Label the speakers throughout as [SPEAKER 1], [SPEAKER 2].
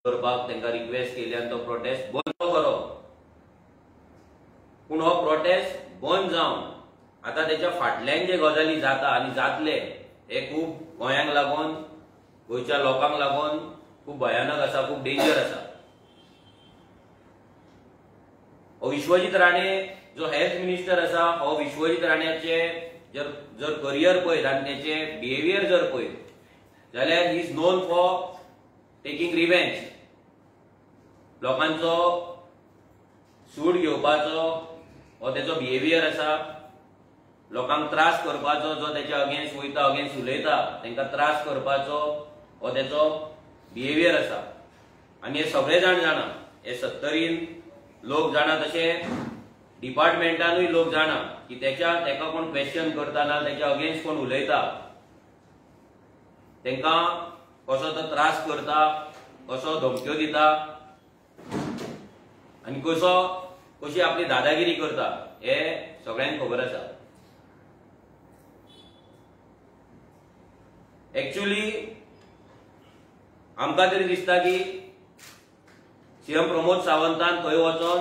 [SPEAKER 1] करपाक तांकां रिक्वेस्ट केली आनी तो प्रोटेस्ट बंद करो, पूण हो प्रोटेस्ट बंद जावन आतां तेच्या फाटल्यान जे गजाली जाता आनी जातले हे खूब गोंयांक लागून गोंयच्या लोकांक लागून खूब भयानक आसा, खूब डेंजर आसा. हो विश्वजीत राणे जो हेल्थ मिनिस्टर आसा, हो विश्वजीत राण्याचे जर करियर पळयत आनी तेचे बिहेवियर जर पळयत जाल्यार he is known for taking revenge. लोकांचो सूड घेवपाचो हो तेचो बिहेवियर आसा. लोकांक त्रास करपाचो जो तेच्या अगेन्स्ट वयता, अगेन्स्ट उलयता तांकां त्रास करपाचो हो तेचो बिहेवियर आसा. आनी हे सगळे जाण जाणा, हे 70 लोक जाणा, तशें डिपार्टमेंटानूय लोक जाणा की तेका कोण क्वेश्चन करतना, तेच्या अगेन्स्ट कोण उलयता तांकां कसो तो त्रास करता, कसो धमक्यो दिता आनी कशी आपली दादागिरी करता हे सगळ्यांक खबर आसा. एक्चुअली आमकां तरी दिसता की सीएम प्रमोद सावंतान थंय वचोन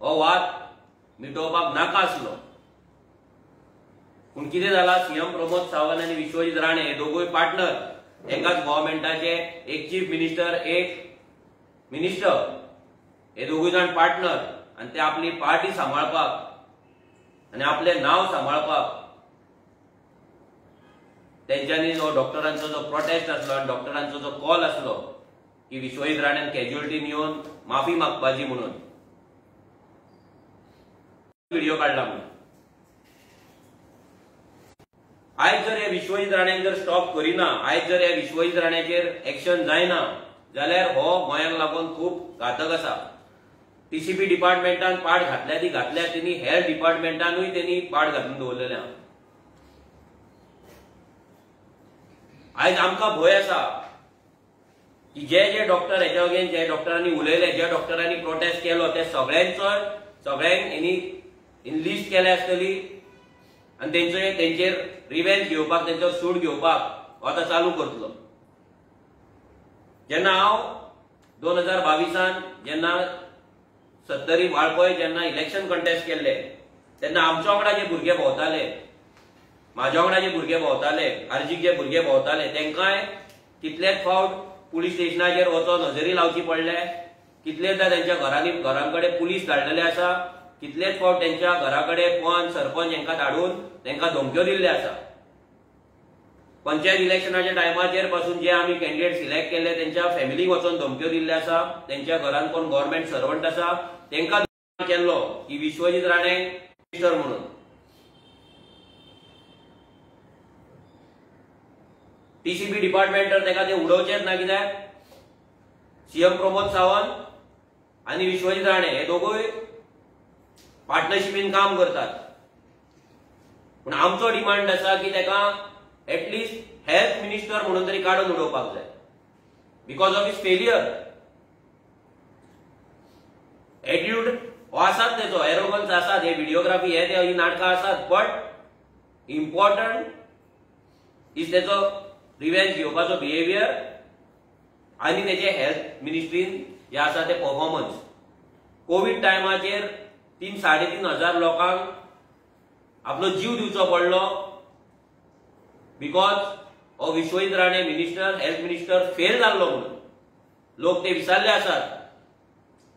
[SPEAKER 1] हो वाद मिटोवपाक नाका आसलो. पूण कितें जालां, सीएम प्रमोद सावंत आनी विश्वजीत राणे हे दोगूय पार्टनर, एकाच गव्हर्मेंटाचे, एक चीफ मिनिस्टर, एक मिनिस्टर, हे दोगूय जाण पार्टनर, आनी ते आपली पार्टी सांबाळपाक आनी आपले नांव सांबाळपाक तेंच्यांनी जो डॉक्टरांचो जो प्रोटेस्ट आसलो आनी डॉक्टरांचो जो कॉल आसलो की विश्वजीत राण्यान कॅज्युअलिटीन येवन माफी मागपाची म्हणून व्हिडिओ काडला म्हणून. आयज जर हे विश्वजीत राण्यान जर स्टॉप करिना, आयज जर हे विश्वजीत राण्याचेर एक्शन जायना जाल्यार हो गोंयांक लागून खूब घातक आसा. टीसीपी डिपार्टमेंटान पाड घातल्या ती घातल्या, तेणी हेल्थ डिपार्टमेंटानूय तेणी पाड घालून दवरलेले आहा. आयज आमकां भंय आसा की जे डॉक्टर हेच्या अगेन्स्ट जे डॉक्टरांनी उलयले, जे डॉक्टरांनी प्रोटेस्ट केलो, ते सगळ्यांक हेणी लिस्ट केल्या आसतली आनी तेंचेर रिवेंज घेवपाक, तेंचो सूड घेवपाक आतां चालू करतलो. जेन्ना हांव 2022 जेन्ना 70 वाळपय जेन्ना इलेक्शन कंटेस्ट केल्ले तेन्ना आमच्या वांगडा जे भुरगे भोंवताले, म्हाज्या वांगडा जे भुरगे भोंवताले, आर्जीक जे भुरगे भोंवताले, तेंकांय कितलेच फावट पुलीस स्टेशनाचेर वचोन हजेरी लावची पडले, कितलेदां तेंच्या घरांकडे पुलीस धाडलेले आसा, कितलेच फावट तेंच्या घराकडे पंच सरपंच हेंकां धाडून तेंकां धमक्यो दिल्ले आसा. पंचायत इलेक्शनाच्या टायमाचेर पासून जे आमी कॅन्डिडेट सिलेक्ट केले तेंच्या फॅमिलीक वचोन धमक्यो दिल्ले आसा. तेंच्या घरान कोण गव्हर्नमेंट सर्वंट आसा तेंकां केल्लो की विश्वजीत राणे मिनिस्टर म्हणून. टीसीपी डिपार्टमेंट तर तेका ते उडोवचेच ना, कित्याक सीएम प्रमोद सावंत आनी विश्वजीत राणे हे दोगूय पार्टनरशिपीन काम करतात. पूण आमचो डिमांड आसा की तेका एटलिस्ट हेल्थ मिनिस्टर म्हणून तरी काडून उडोवपाक जाय because of his failure. Attitude हो आसात तेचो, एरोगन्स आसात, हे व्हिडिओग्राफी ही नाटकां आसात, बट इम्पॉर्टंट इज तेचो रिवेंज घेवपाचो बिहेवियर आनी तेचे हेल्थ मिनिस्ट्रीन जे आसा ते परफॉर्मन्स. कोविड टायमाचेर 3-3.5 हजार लोकांक आपलो जीव दिवचो पडलो बिकॉज हो Vishwajit Rane minister, health minister fail जाल्लो म्हणून लोक ते विसरले आसात.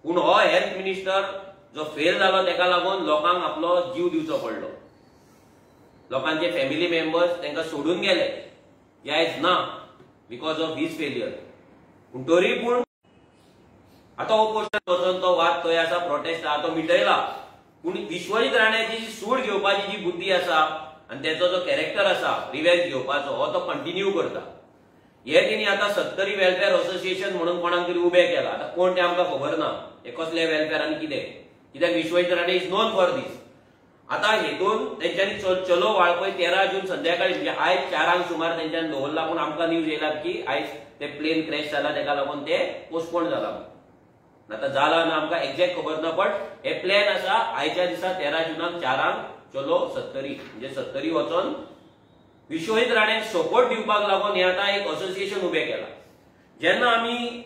[SPEAKER 1] पूण हो हेल्थ मिनिस्टर जो फेल जालो तेका लागून लोकांक आपलो जीव दिवचो पडलो. लोकांचे फॅमिली मेंबर्स तेंकां सोडून गेले, आयज ना बिकॉज ऑफ हीज फेलियर. पूण तरी पूण आतां हो पोस्टर वचोन तो वाद थंय आसा, प्रोटेस्ट आहा तो मिटयला. पूण विश्वजीत राण्याची सूड घेवपाची जी बुद्धी आसा आनी तेचो जो कॅरेक्टर आसा रिवेंज घेवपाचो हो तो कंटिन्यू करता. हे तेणी आतां 70 वेलफेअर असोसिएशन म्हणून कोणाक तरी उबें केला. आतां कोण ते आमकां खबर ना, हे कसले वेलफेअर आनी कितें, कित्याक Vishwajit Rane is known for this. आतां हेतून तेंच्यांनी चलो वाळपय 13 जून संध्याकाळी म्हणजे आयज 4 सुमार तेंच्यांनी दवरला. पूण आमकां न्यूज येयला की आयज ते प्लेन क्रॅश जाला तेका लागून ते पोस्टपोन जाला. आतां जाला ना आमकां एक्झॅक्ट खबर ना, बट हे प्लॅन आसा आयच्या दिसा 13 जुनाक 4 चलो 70 म्हणजे 70 वचोन विश्वजीत राणे सपोर्ट दिवपाक लागून हे आता एक असोसिएशन उभे केला. जेन्ना आमी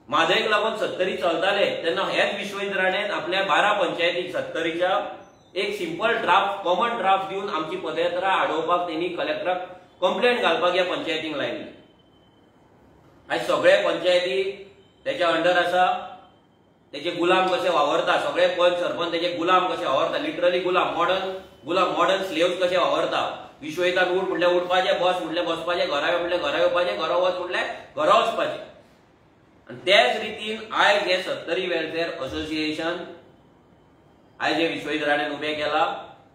[SPEAKER 1] म्हादयक लागून 70 चलताले तेन्ना हेच विश्वजीत राणेन आपल्या 12 पंचायतीक 70च्या एक सिंपल ड्राफ्ट कॉमन ड्राफ्ट दिवन आमची पदयात्रा अडोवपाक त्यांनी कलेक्टराक कंप्लेंट घालपाक ह्या पंचायतीक लायली. आज सगळे पंचायती त्याच्या अंडर आसा, त्याचे गुलाम कसे वावरता, सगळे पंच सरपंच त्याचे गुलाम कसे वावरता, लिटरली गुलाम मॉडर्न स्लेव्स कसे वावरता. विश्वजितान उठ म्हटल्यार उठपाचे, बस म्हटल्यार बसपाचे, घरा म्हटल्यार घरा येवपाचे, घरा वच म्हटल्यार घरा वचपाचे. आणि त्याच रितीन आयज हे 70 वेलफेअर असोसिएशन आयज हे विश्वजीत राणेन उभे केला.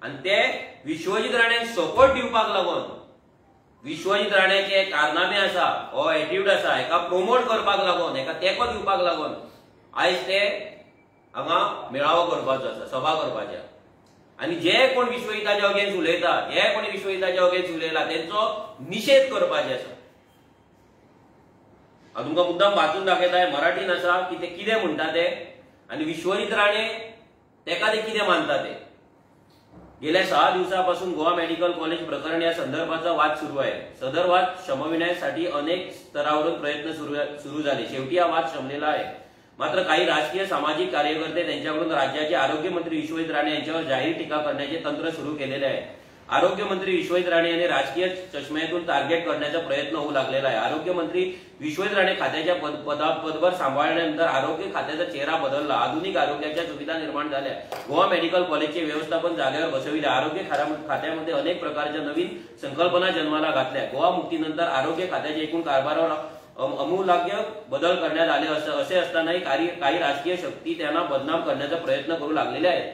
[SPEAKER 1] आणि ते विश्वजीत राणेन सपोर्ट दिवपाक लागून विश्वजीत राणेचे कारनामे आसा, हो एटिट्यूड आसा, हेका प्रोमोट करपाक लागून, हेका तेंको दिवपाक लागून आयज ते हांगा मेळावो करपाचो आसा, सभा करपाचे. आणि जे कोण विश्वजिताच्या अगेन्स्ट उलयता, जे कोणी विश्वजिताच्या अगेन्स्ट उलयला तेंचो निषेध करपाचे आसा. हांव तुमकां मुद्दाम वाचून दाखयताय, मराठीन आसा की ते कितें म्हणटा ते, आनी विश्वजीत राणे तेका ते कितें मानता ते. गेल्या 6 दिवसापासून गोवा मेडिकल कॉलेज प्रकरण या संदर्भाचा वाद सुरू आहे. सदर वाद शमविण्यासाठी अनेक स्तरावरून प्रयत्न सुरू झाले. शेवटी हा वाद शमलेला आहे. मात्र काही राजकीय सामाजिक कार्यकर्ते त्यांच्याकडून राज्याचे आरोग्य मंत्री विश्वजीत राणे यांच्यावर जाहीर टीका करण्याचे तंत्र सुरू केलेले आहे. आरोग्य मंत्री विश्वजीत राणे यांनी राजकीय चष्म्यातून टार्गेट करण्याचा प्रयत्न होऊ लागलेला आहे. आरोग्य मंत्री विश्वजीत राणे खात्याच्या पदभार सांभाळल्यानंतर आरोग्य खात्याचा चेहरा बदलला. आधुनिक आरोग्याच्या सुविधा निर्माण झाल्या. गोवा मेडिकल कॉलेजचे व्यवस्थापन जागेवर बसविले. आरोग्य खात्यामध्ये अनेक प्रकारच्या नवीन संकल्पना जन्माला घातल्या. गोवा मुक्तीनंतर आरोग्य खात्याच्या एकूण कारभारावर अमूलाग्य बदल करण्यात आले. असे असतानाही काही राजकीय शक्ती त्यांना बदनाम करण्याचा प्रयत्न करू लागलेले आहेत.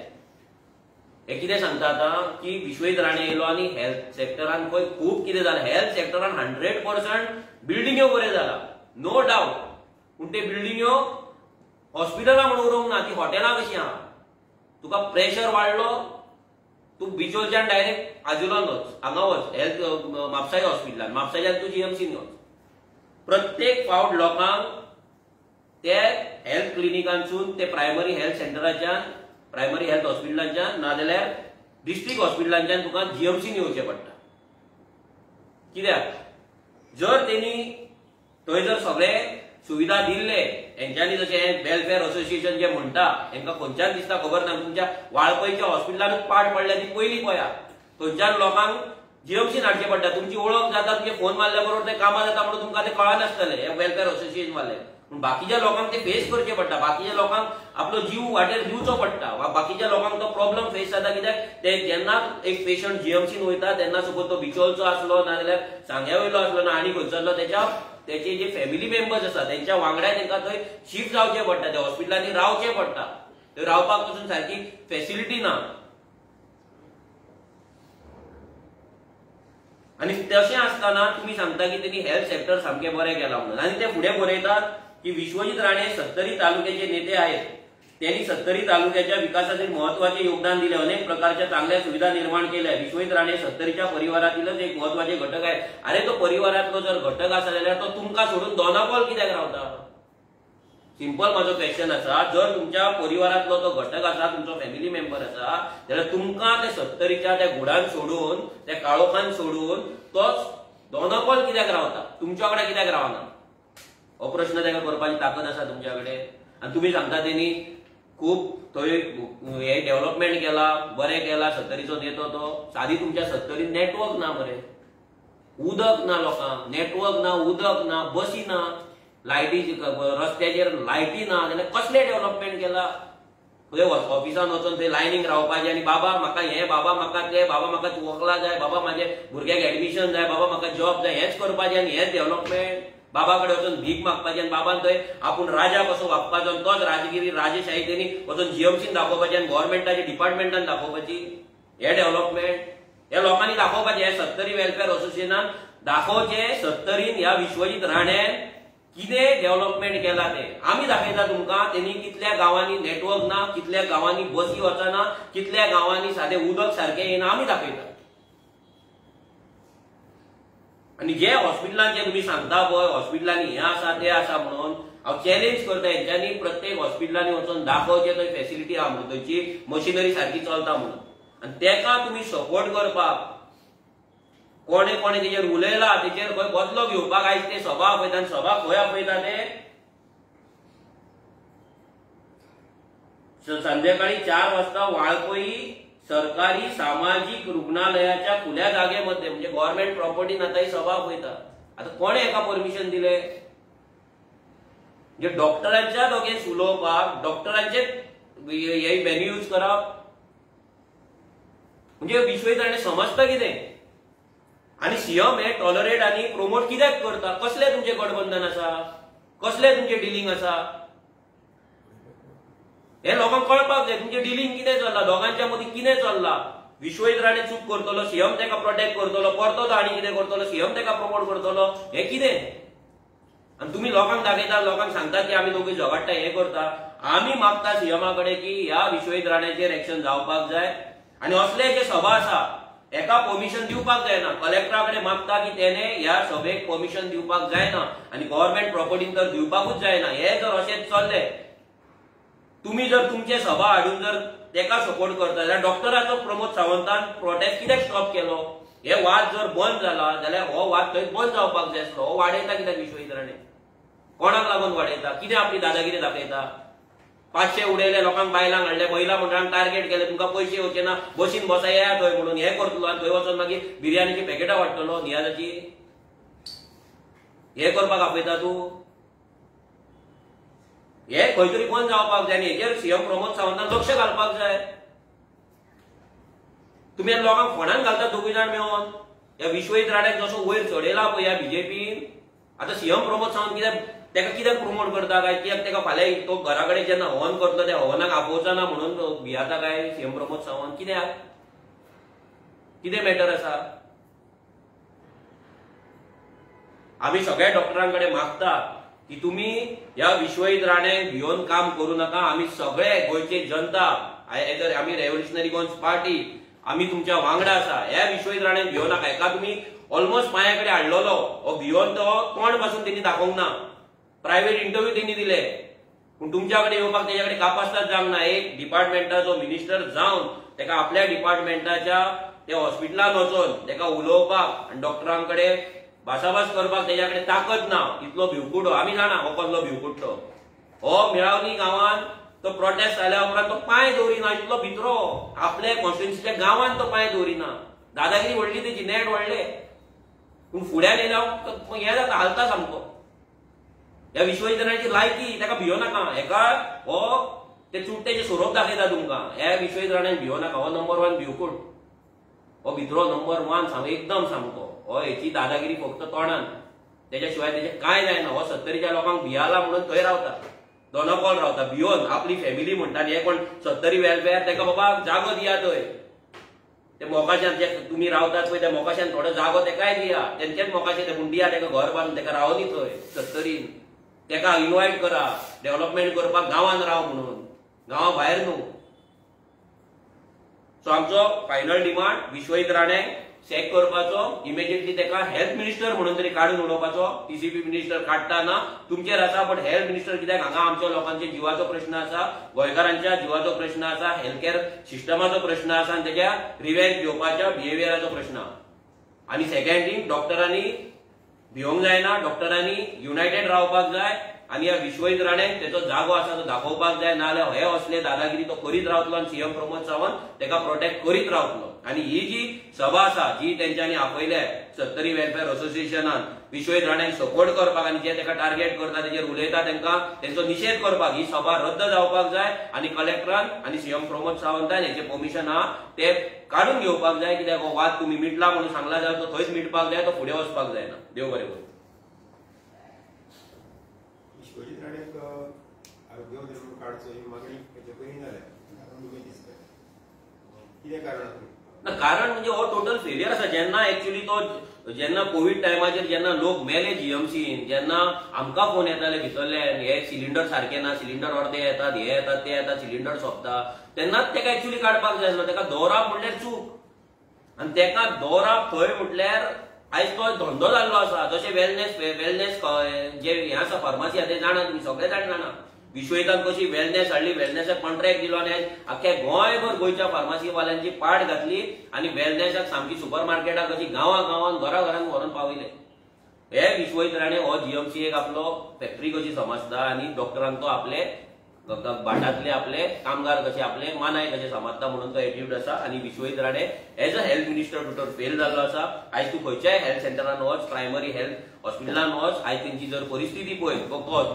[SPEAKER 1] हे कितें सांगता आता की विश्वजीत राणे येयलो आनी हेल्थ सेक्टरान पळय खूब कितें जालें. हेल्थ सेक्टरान 100% बिल्डिंग्यो बऱ्यो जाला, नो डाउट. पूण ते बिल्डिंग्यो हॉस्पिटलां म्हणून उरोवंक ना, ती हॉटेलां कशीं आहा. तुका प्रेशर वाडलो, तूं बिचोलच्यान डायरेक्ट आजुलान वच, हांगा वच हेल्थ म्हापसाय हॉस्पिटलान, म्हापसाच्यान तूं जीएमसीन वच. प्रत्येक फावट लोकांक ते हेल्थ क्लिनिकांसून, ते प्रायमरी हेल्थ सेंटराच्यान, प्रायमरी हेल्थ हॉस्पिटलांच्यान नाजाल्यार डिस्ट्रिक्ट हॉस्पिटलांच्यान तुका जीएमसीन येवचें पडटा. कित्याक जर तेणी थंय जर सगळे सुविधा दिल्ले, हेंच्यांनी जशें वेलफेअर असोसिएशन जे म्हणटा, हेंकां खंयच्यान दिसता खबर ना, तुमच्या वाळपयच्या हॉस्पिटलानूच पाड पडल्या ती पयलीं पळया. थंयच्यान लोकांक जीएमसीन हाडचें पडटा. तुमची वळख जाता, तुमचे फोन मारल्या बरोबर ते कामां जाता म्हणून तुमकां ते कळनासतलें हे वेलफेअर असोसिएशन वाले. पूण बाकीच्या लोकांक ते फेस करचें पडटा. बाकीच्या लोकांक आपलो जीव वाटेर दिवचो पडटा. बाकीच्या लोकांक तो प्रॉब्लेम फेस जाता. कित्याक ते जेन्ना एक पेशंट जीएमसीन वयता तेन्ना सपोज तो बिचोलचो आसलो नाजाल्यार सांग्या वयलो आसलो ना आनी खंयचो त्याचे जे फॅमिली मेंबर्स आसा तेंच्या वांगडा तांकां थंय शिफ्ट जावचें पडटा, त्या हॉस्पिटलांनी रावचें पडटा. थंय रावपाक पासून सारकी फॅसिलिटी ना. आणि तशें आसतना तुमी सांगता की त्यांनी हेल्थ सेक्टर सामकें बरें केलां म्हणून. आनी ते फुडें बरयतात की विश्वजीत राणे 70 तालुक्याचे नेते आहेत. त्यांनी 70 तालुक्याच्या विकासासाठी महत्वाचे योगदान दिले. अनेक प्रकारच्या चांगल्या सुविधा निर्माण केल्या. विश्वजीत राणे 70च्या परिवारातीलच एक महत्वाचे घटक आहे. अरे तो परिवारातलो जर घटक आसा जाल्यार तो तुमकां सोडून दोनापावल कित्याक रावता. सिंपल माझो क्वेश्चन आसा. जर तुमच्या परिवारातलो तो घटक आसा, तुमचो फॅमिली मेंबर आसा, जाल्यार तुमकां ते 70च्या त्या गुडान सोडून, त्या काळोखान सोडून तोच दोनापावल कित्याक रावता, तुमच्या कडेन कित्याक रावना. हो प्रश्न ताका करपाची ताकद आसा तुमच्या कडेन. आनी तुमी सांगता तेणी खूब थंय हे डेव्हलपमेंट केला, बरें केला. 70चो नेतो तो. सादी तुमच्या 70 नेटवर्क ना, बरें उदक ना लोकांक, नेटवर्क ना, उदक ना, बसी ना, लायटी रस्त्याचेर लायटी ना, जाल्यार कसले डेव्हलपमेंट केला. थंय ऑफिसान वचून थंय लायनीक रावपाचें आनी बाबा म्हाका हें, बाबा म्हाका तें, बाबा म्हाका वखलां जाय, बाबा म्हाजे भुरग्याक एडमिशन जाय, बाबा म्हाका जॉब जाय, हेंच करपाचें आनी हेंच डेव्हलपमेंट. बाबा कडेन वचून भीक मागपाचें आनी बाबान थंय आपूण राजा कसो वागपाचो आनी तोच राजगिरी राजशाही तेणी वचून जीएमसीन दाखोवपाचें आनी गव्हर्मेंटाच्या डिपार्टमेंटान दाखोवपाची. हे डेव्हलपमेंट हे लोकांनी दाखोवपाचें. हे 70 वेलफेअर असोसिएशनान दाखोवचें 70 ह्या विश्वजीत राणेन कितें डेव्हलपमेंट केला ते. आमी दाखयता तुमकां तेणी कितल्या गांवांनी नेटवर्क ना, कितल्या गांवांनी बसी वचना, कितल्या गांवांनी सादें उदक सारकें येना, आमी दाखयता. आनी जे हॉस्पिटलांचे तुमी सांगता पळय, हॉस्पिटलांनी हें आसा तें आसा म्हणून हांव चॅलेंज करता हेंच्यांनी प्रत्येक हॉस्पिटलांनी वचून दाखोवचें थंय फॅसिलिटी आहा म्हणून, थंयची मशिनरी सारकी चलता म्हणून. आनी तेका तुमी सपोर्ट करपाक कोणे कोणे तेजेर उलयला, तेजेर खंय बदलो घेवपाक आयज ते सभा आपयता आनी सभा खंय आपयता ते संध्याकाळी 4 वाजता वाळपई सरकारी सामाजिक रुग्णालयाच्या खुल्या जागेमध्ये म्हणजे गव्हर्नमेंट प्रॉपर्टीन आता ही सभा आपयता. आता कोणे एका परमिशन दिले? म्हणजे डॉक्टरांच्या दोगेस उलोवपाक डॉक्टरांचे हे व्हेन्यू यूज करप म्हणजे विश्वविद्यालय समजता कितें? आणि सीएम हे टॉलरेट आणि प्रोमोट कित्याक करता? कसले तुमचे गठबंधन आसा? कसले तुमचे डिलिंग आसा? हे लोकांक कळपाक जाय तुमचे डिलिंग कितें चल्ला, दोगांच्या मदीं कितें चल्ला. विश्वजीत राणे चूक करतलो, सीएम तेका प्रोटेक्ट करतलो, परतो ताणी कितें करतलो, सीएम तेका प्रमोट करतलो, हे कितें? आणि तुम्ही लोकांक दाखयता, लोकांक सांगता की आमी दोघी झगडटा, हे करता. आमी मागता सीएमा कडेन की ह्या विश्वजीत राण्याचेर एक्शन जावपाक जाय आणि असले जे सभा आसा एका परमिशन दिवपाक जायना. कलेक्टरा कडेन मागता की तेणे ह्या सभेक परमिशन दिवपाक जायना आणि गव्हर्नमेंट प्रॉपर्टीन तर दिवपाकूच जायना. हे जर अशेंच चल्ले, तुम्ही जर तुमचे सभा हाडून जर तेका सपोर्ट करता जाल्यार डॉक्टराचो प्रमोद सावंतान प्रोटेस्ट कित्याक स्टॉप केलो? हे वाद जर बंद जाला जाल्यार हो वाद थंय बंद जावपाक जाय आसलो. हो वाडयता कित्याक विश्वजीत राणे? कोणाक लागून वाडयता? कितें आपली दादागिरी दाखयता? 500 उडयले, लोकांक बायलांक हाडले, महिला मंडळांक टार्गेट केले, तुमकां पयशे येवचे ना, बसीन बसा येया थंय म्हणून हे करतलो आनी थंय वचून मागीर बिर्याणीची पॅकेटां वाडटलो नियाजाची. हे करपाक आपयता तूं? हे खंय तरी बंद जावपाक जाय आनी हेजेर सीएम प्रमोद सावंतान लक्ष घालपाक जाय. तुम्ही लोकांक फोंडान घालता दोगूय जाण मेळोन. ह्या विश्वजीत राण्याक जसो वयर चडयला पळय ह्या बीजेपीन, आता सीएम प्रमोद सावंत कित्याक तेका कित्याक प्रमोट करता काय? कित्याक तेका फाल्यां तो घरा कडेन जेन्ना हवन करतलो त्या हवनाक आपोवचा ना म्हणून भियाता काय सीएम प्रमोद सावंत? कित्याक? कितें मॅटर आसा? आमी सगळ्या डॉक्टरांकडे मागता की तुम्ही ह्या विश्वजीत राण्याक भिवन काम करू नका. आमी सगळे गोंयचे जनता, आयदर आमी रेव्होल्युशनरी गोंस पार्टी, आमी तुमच्या वांगडा आसा. ह्या विश्वजीत राण्याक भिवं नाका. एका तुम्ही ऑलमोस्ट पांया कडेन हाडलेलो, हो भिवन तो तोंड पासून तेणी दाखोवंक ना. प्रायव्हेट इंटरव्यू तेणी दिले, पूण तुमच्या कडेन येवपाक तेच्या कडेन कापासताच जावंक ना. एक डिपार्टमेंटाचो मिनिस्टर जावन तेका आपल्या डिपार्टमेंटाच्या त्या हॉस्पिटलान वचून तेका उलोवपाक आनी डॉक्टरांकडे भासाभास करपाक तेच्या कडेन ताकद ना. इतलो भिवकुटो आमी जाणा हो कसलो भिवकुटो. हो मेळावली गांवांत तो प्रोटेस्ट जाल्या उपरांत तो पांय दवरिना. इतलो भितरो आपल्या कॉन्स्टिट्युएन्सीच्या गांवांत तो पांय दवरिना. दादागिरी व्हडली तेची, नेट व्हडले, पूण फुड्यान येयल्या हे जाता, हालता सामको. ह्या विश्वजीत राण्याची लायकी, तेका भियो नाका. हेका हो ते चुट्टेचे सोरोप दाखयता तुमकां. ह्या विश्वजीत राण्याक भियो नाका. हो नंबर 1 भिवकूट. हो भितरो नंबर 1 एकदम सामको. हो हेची दादागिरी फक्त तोंडान, तेच्या शिवाय तेचे कांय जायना. हो 70च्या लोकांक भियाला म्हणून थंय रावता, दोनापावल रावता भिवन. आपली फॅमिली म्हणटा हे कोण 70 वेलफेअर, तेका बाबा जागो दिया थंय. ते मोकाशान जे तुम्ही रावतात पळय त्या मोकाशान थोडो जागो तेकाय दिया. तेंचेच मोकाशे ते पूण दिया तेका घर बांदून, तेका रावनी थंय 70रीन. तेका इन्वायट करा डेव्हलपमेंट करपाक, गांवांत राव म्हणून, गांवा भायर न्हू. सो आमचो फायनल डिमांड विश्वजीत राणे चॅक करपाचो, इमिजिएटली तेका हेल्थ मिनिस्टर म्हणून तरी काढून उडोवपाचो. टीसीपी मिनिस्टर काडटाना तुमचेर आसा, बट हेल्थ मिनिस्टर कित्याक? हांगा आमच्या लोकांचे जिवाचो प्रश्न आसा, गोंयकारांच्या जिवाचो प्रश्न आसा, हेल्थ केअर सिस्टमाचो प्रश्न आसा आनी तेच्या रिव्हेंज घेवपाच्या बिहेवियराचो प्रश्न आसा. आनी सेकंड थिंग, डॉक्टरांनी भिवंक जायना. डॉक्टरांनी युनायटेड रावपाक जाय आनी ह्या विश्वजीत राण्याक तेचो जागो आसा तो दाखोवपाक जाय. नाजाल्यार हे असले दादागिरी तो करीत रावतलो आनी सीएम प्रमोद सावंत तेका प्रोटेक्ट करीत रावतलो. आनी ही जी सभा आसा जी तेंच्यांनी आपयल्या 70 वेलफेअर असोसिएशनान विश्वजीत राण्याक सपोर्ट करपाक आनी जे तेका टार्गेट करता, तेजेर उलयता, तेंकां तेंचो निशेध करपाक ही सभा रद्द जावपाक जाय. आनी कलेक्टरान आनी सीएम प्रमोद सावंतान हेचे परमिशन आहा ते काडून घेवपाक जाय. कित्याक हो वाद तुम्ही मिटला म्हणून सांगला जाल्यार तो थंयच मिटपाक जाय, तो फुडें वचपाक जायना. देव बरें करूं.
[SPEAKER 2] विश्वजीत राण्याक आरोग्य मंत्री काडचो ही मागणी पयलीं जाल्या, तुमी दिसता कितें कारण?
[SPEAKER 1] कारण म्हणजे हो टोटल फेलियर आसा. जेन्ना एक्चुअली तो जेन्ना कोविड टायमाचेर जेन्ना लोक मेले जीएमसीन, जेन्ना आमकां फोन येताले भितरल्यान हे सिलिंडर सारखे ना, सिलिंडर अर्दे येतात, हे येतात, ते येतात, सिलिंडर सोंपता, तेन्नाच तेका एक्चुअली काडपाक जाय आसलो. तेका दवरप म्हणल्यार चूक. आनी तेका दवरप थंय म्हटल्यार आयज तो धंदो जाल्लो आसा. जशें वेलनेस जे हे आसा फार्मासी आसा ते जाणा तुमी, सगळे जाण जाणा. विश्वहितान कशी वेलनेस हाडली, वेलनेसाक कॉन्ट्रॅक्ट दिलो आनी आख्या गोंयभर गोंयच्या फार्मासीवाल्यांची पाड घातली आनी वेलनेसाक सामकी सुपर मार्केटां कशी गांवां घरान व्हरून पावयले. हे विश्वहित राणे हो जीएमसी एक आपलो फॅक्टरी कशी समजता आनी डॉक्टरांक तो आपले भाटातले आपले कामगार कसे आपले मानाय कसे समजता म्हणून तो एटिट्यूड आसा. आनी Vishwajit Rane as a health minister to fail जाल्लो आसा. आयज तूं खंयच्याय हेल्थ सेंटरान वच, प्रायमरी हेल्थ हॉस्पिटलान वच, आयज तेंची जर परिस्थिती पळय,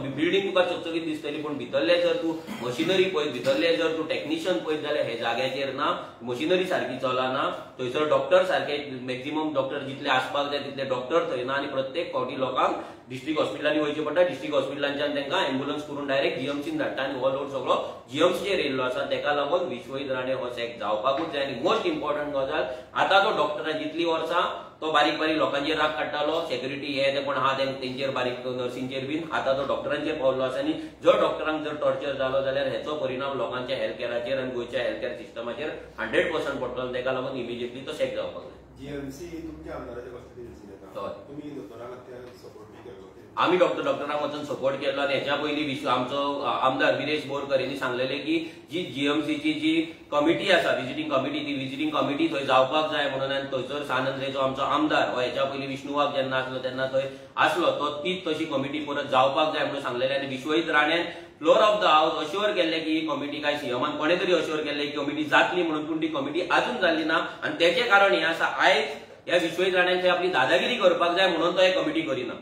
[SPEAKER 1] बिल्डींग तुका चकचकीत दिसतली पूण भितरले जर तूं मशिनरी पळयत, भितरले जर तूं टेक्निशियन पळयत जाल्यार हे जाग्याचेर ना, मशिनरी सारकी चलना, थंयसर डॉक्टर सारखे मॅक्झिमम डॉक्टर जितले आसपाक जाय तितले डॉक्टर थंय ना आनी प्रत्येक फावटी लोकांक डिस्ट्रिक्ट हॉस्पिटलांनी वयचें पडटा. डिस्ट्रिक्ट हॉस्पिटलांच्यान तांकां एम्ब्युलन्स करून डायरेक्ट जीएमसीन धाडटा आनी हो लोड सगळो जीएमसीचेर येयल्लो आसा. तेका लागून विश्वहित राणे हो सॅक जावपाकूच जाय. आनी मोस्ट इम्पॉर्टंट गजाल, आतां तो डॉक्टरां जितली वर्सां तो बारीक लोकांचेर राग काडटालो, सेक्युरिटी हे ते कोण आहा तेंचेर बारीक नर्सींचेर बीन, आतां तो डॉक्टरांचेर पावल्लो आसा. आनी जर डॉक्टरांक जर टॉर्चर जालो जाल्यार हेचो परिणाम लोकांच्या हेल्थ केअराचेर आनी गोंयच्या हेल्थ केअर सिस्टमाचेर 100% पडटलो. तेका लागून इमिजिएटली तो सॅक जावपाक जाय.
[SPEAKER 2] जीएमसी तुमच्या आमदाराच्या कस्टडीन येता, तुम्ही दोतोरांक सपोर्ट केलो?
[SPEAKER 1] आम्ही डॉक्टरांक वचून सपोर्ट केलो आनी हेच्या पयलीं आमचो आमदार विरेश बोरकर यांनी सांगलेले की जी जीएमसीची जी कमिटी आसा, विजिटींग कमिटी, ती विजिटींग कमिटी थंय जावपाक जाय म्हणून. आनी थंयसर सानंद्रेचो आमचो आमदार हो हेच्या पयलीं विष्णुवाग जेन्ना आसलो तेन्ना थंय आसलो, तो तीच तशी कमिटी परत जावपाक जाय म्हणून सांगलेले. आनी विश्वहित राणेन floor of the house assure केले की ही कमिटी काय सीएमान कोणे तरी अश्योर केले की कमिटी जातली म्हणून, पूण ती कमिटी अजून जाल्ली ना. आनी तेचे कारण हे आसा, आयज ह्या विश्वहित राण्यान थंय आपली दादागिरी करपाक जाय म्हणून तो हे कमिटी करिना.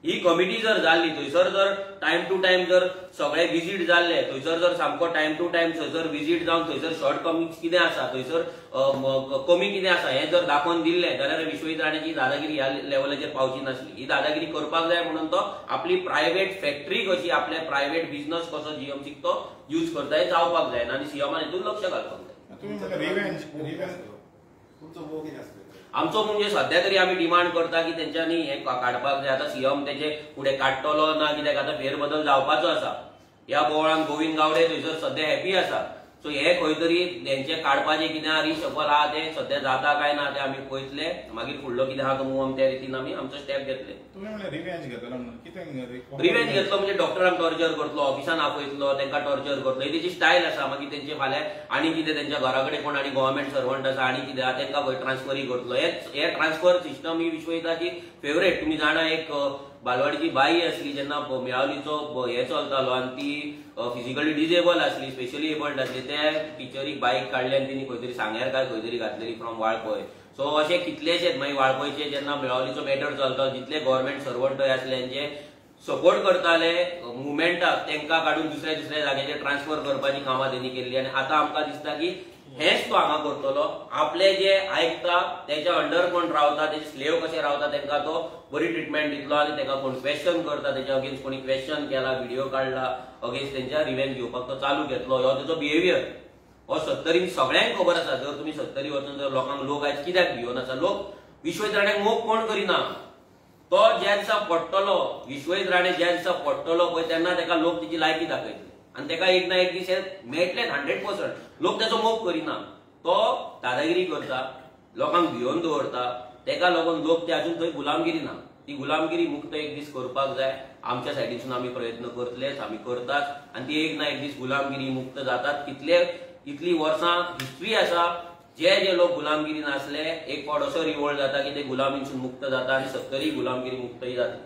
[SPEAKER 1] ही कमिटी जर जाल्ली, थंयसर जर टायम टू टायम जर सगळे विजीट जाल्ले, थंयसर जर सामको टायम टू टायम थंयसर विजीट जावन थंयसर शॉर्ट कमिंग्स कितें आसा, थंयसर कमी कितें आसा हें जर दाखोवन दिल्लें जाल्यार विश्वहित राण्याची दादागिरी ह्या लेवलाचेर पावची नासली. ही दादागिरी करपाक जाय म्हणून तो आपली प्रायव्हेट फॅक्टरी कशी, आपले प्रायव्हेट बिझनस कसो जीएमसीक तो यूज करता हे जावपाक जाय आनी सीएमान हेतून लक्ष घालपाक जाय.
[SPEAKER 2] तुमचो मोग कितें आसलो?
[SPEAKER 1] आमचो म्हणजे सध्या तरी आम्ही डिमांड करता की तेंच्यांनी हे काडपाक जाय. आता सीएम तेचे फुडें काडटलो ना, कित्याक आतां फेरबदल जावपाचो आसा. ह्या बोवळान गोविंद गावडे थंयसर सध्या हॅपी आसा. सो हे खंय तरी तेंचे काडपाचें कितें रिशफल आहा तें सध्या जाता काय ना तें आमी पळयतले. मागीर फुडलो कितें आहा तो मूव त्या रितीन आमी आमचो स्टेप घेतले.
[SPEAKER 3] रिवेंज
[SPEAKER 1] घेतलो म्हणजे डॉक्टरांक टॉर्चर करतलो, ऑफिसान आपयतलो, तेंकां टॉर्चर करतलो, ही तेची स्टायल आसा. मागीर तेंचे फाल्यां आनी कितें तेंच्या घरा कडेन कोण आनी गव्हर्नमेंट सर्वंट आसा आनी कितें आहा तेंकां खंय ट्रान्सफरी करतलो. हे ट्रान्सफर सिस्टम ही विश्वहिताची फेवरेट. तुमी जाणा एक बालवाडीची बाई आसली जेन्ना मेळावलीचो हे चलतालो आनी ती फिजिकली डिजेबल आसली, स्पेशली एबल्ड आसली, ते टिचरीक बाईक काडली आनी तिणी खंय तरी सांग्यार काय खंय तरी घातलेली फ्रॉम वाळपय. सो अशे कितलेशेच मागीर वाळपयचे जेन्ना मेळावलीचो मॅटर चलता, जितले गव्हर्नमेंट सर्वंट आसल्यांचे सपोर्ट करताले मुवमेंटाक, तेंकां काडून दुसऱ्या जाग्याचेर ट्रान्सफर करपाची कामां तेणी केल्ली. आनी आतां आमकां दिसता की हेच तो हांगा करतलो. आपले जे आयकता तेच्या अंडर कोण रावता, तेचे स्लेव कशे रावता तेंकां तो बरी ट्रिटमेंट दितलो आनी तेका कोण क्वेश्चन करता तेच्या अगेन्स्ट कोणी क्वेश्चन केला, व्हिडिओ काडला, अगेन्स्ट तेंच्या रिवेंज घेवपाक तो चालू घेतलो. हो तेचो बिहेवियर हो 70 सगळ्यांक खबर आसा. जर तुमी 70 वचून जर लोकांक लोक आयज कित्याक भिवन आसा, लोक विश्वहित राण्याक मोग कोण करिना. तो ज्या दिसा पडटलो, विश्वहित राणे ज्या दिसा पडटलो पळय तेन्ना तेका लोक तेची लायकी दाखयतले आनी तेका एक ना एक दीस हे मेळटलेच 100%. लोक तेचो मोग करिना. तो दादागिरी करता, लोकांक भिवन दवरता, तेका लागून लोक ते अजून थंय गुलामगिरी ना. ती गुलामगिरी मुक्त एक दीस करपाक जाय. आमच्या सायडीसून आमी प्रयत्न करतलेच, आमी करतात आनी ती एक ना एक दीस गुलामगिरी मुक्त जातात. इतली वर्सां हिस्ट्री आसा, जे लोक गुलामगिरी नासले एक फावट असो रिवोल्ट जाता की ते गुलामीसून मुक्त जाता आनी 70 गुलामगिरी मुक्तही जाता.